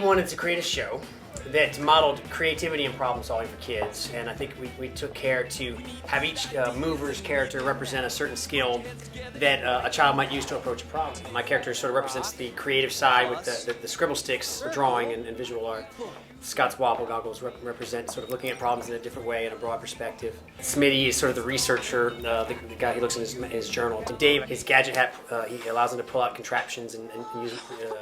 wanted to create a show that modeled creativity and problem solving for kids, and I think we took care to have each mover's character represent a certain skill that a child might use to approach a problem. My character sort of represents the creative side with the scribble sticks, drawing and visual art. Scott's wobble goggles represent sort of looking at problems in a different way in a broad perspective. Smitty is sort of the researcher, the guy who looks in his journal. Dave, his gadget hat, he allows him to pull out contraptions and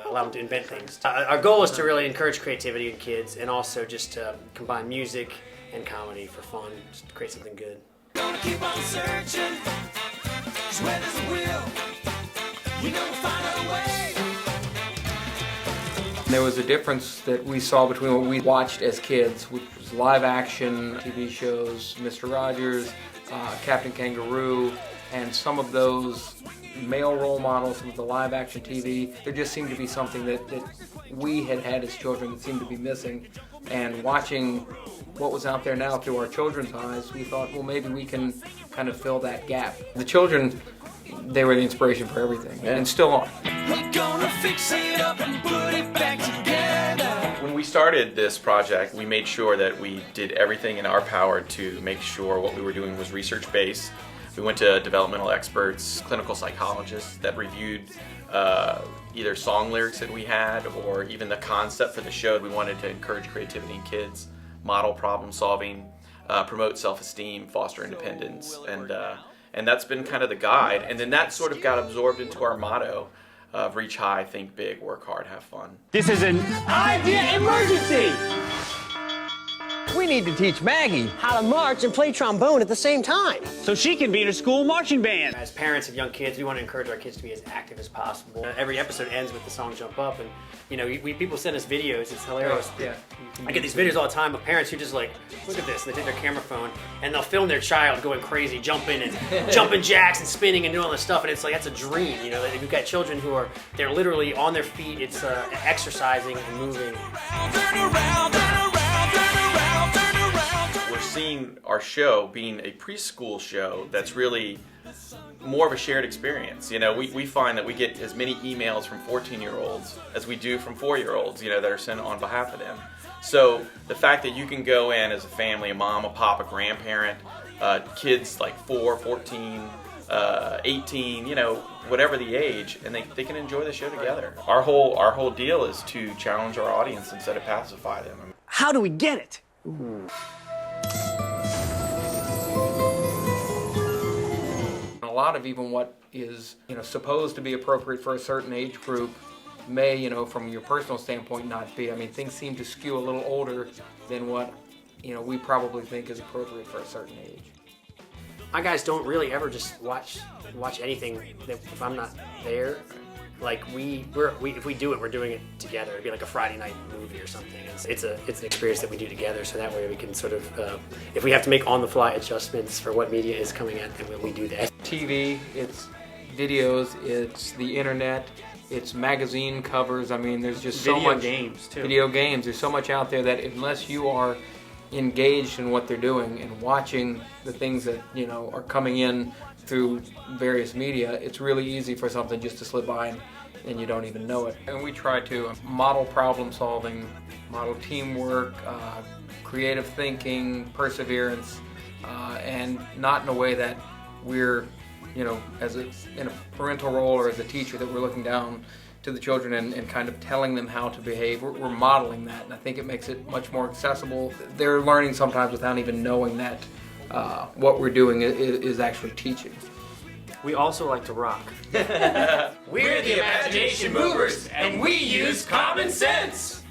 allow him to invent things. Our goal is to really encourage creativity in kids and also just to combine music and comedy for fun, just to create something good. Gonna keep on searching, 'cause where there's a will, we know we'll find a way. There was a difference that we saw between what we watched as kids, which was live action TV shows, Mr. Rogers, Captain Kangaroo, and some of those male role models, some of the live action TV. There just seemed to be something that we had as children that seemed to be missing. And watching what was out there now through our children's eyes, we thought, well, maybe we can kind of fill that gap. The children, they were the inspiration for everything, and still are. We're gonna fix it up and put it back together. When we started this project, we made sure that we did everything in our power to make sure what we were doing was research-based. We went to developmental experts, clinical psychologists that reviewed either song lyrics that we had or even the concept for the show. We wanted to encourage creativity in kids, model problem solving, promote self-esteem, foster independence, and that's been kind of the guide. And then that sort of got absorbed into our motto of reach high, think big, work hard, have fun. This is an idea emergency! We need to teach Maggie how to march and play trombone at the same time. So she can be in a school marching band. As parents of young kids, we want to encourage our kids to be as active as possible. Every episode ends with the song Jump Up, and you know, people send us videos, it's hilarious. Yeah. I get these videos all the time of parents who just like, look at this, and they take their camera phone and they'll film their child going crazy, jumping jacks and spinning and doing all this stuff, and it's like, that's a dream, you know, that you've got children who are, they're literally on their feet, it's exercising and moving. We're seeing our show being a preschool show that's really more of a shared experience. You know, we find that we get as many emails from 14-year-olds as we do from 4-year-olds, you know, that are sent on behalf of them. So the fact that you can go in as a family, a mom, a pop, a grandparent, kids like 4, 14, 18, you know, whatever the age, and they can enjoy the show together. Our whole deal is to challenge our audience instead of pacify them. How do we get it? A lot of even what is, you know, supposed to be appropriate for a certain age group may, you know, from your personal standpoint, not be. I mean, things seem to skew a little older than what, you know, we probably think is appropriate for a certain age. My guys don't really ever just watch anything that, if I'm not there. Like if we do it, we're doing it together. It'd be like a Friday night movie or something. It's an experience that we do together, so that way we can sort of, if we have to make on-the-fly adjustments for what media is coming at, then we do that. TV, it's videos, it's the internet, it's magazine covers. I mean, there's just so much. Games too. Video games. There's so much out there that unless you are engaged in what they're doing and watching the things that, you know, are coming in through various media, it's really easy for something just to slip by and you don't even know it. And we try to model problem solving, model teamwork, creative thinking, perseverance, and not in a way that we're, you know, in a parental role or as a teacher that we're looking down to the children and kind of telling them how to behave. We're modeling that, and I think it makes it much more accessible. They're learning sometimes without even knowing that what we're doing is actually teaching. We also like to rock. We're the Imagination Movers, and we use common sense.